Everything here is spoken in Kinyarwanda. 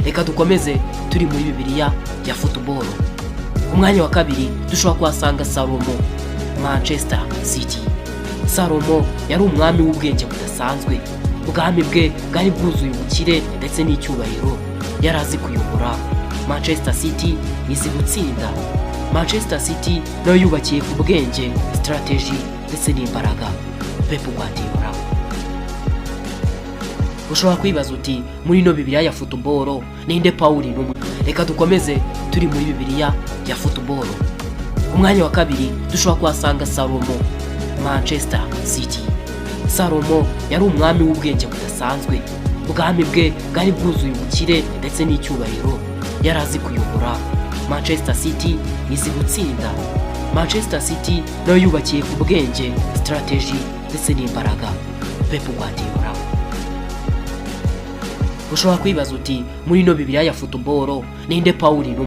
reka dukomeze turi muri bibiliya ya football. Ku mwanya wa kabiri dushobora kuhasanga Salomon, Manchester City. Salomon yari umwami w'ubwenge budasanzwe. Ubwami bwe bwari bwuzuye ubukire ndetse n'icyubahiro. Yari azi kuyobora. Manchester City izi gutsinda. Manchester City nayo yubakiye ku bwenge, strategy ndetse n'imbaraga. Pep Guardiola. Ushobora kwibaza uti muri no bibiliya ya football ninde Pawulo n'umwe? Reka dukomeze turi muri bibiliya ya football. Ku mwanya wa kabiri dushobora kuhasanga Salomon, Manchester City. Salomon yari umwami w'ubwenge budasanzwe. Ubwami bwe bwari bwuzuye ubukire ndetse n'icyubahiro. Yari azi kuyobora. Manchester City izi gutsinda. Manchester City nayo yubakiye ku bwenge, strategy ndetse n'imbaraga. Pep Guardiola. Ushobora kwibaza uti muri no bibiliya ya football ninde Pawulo?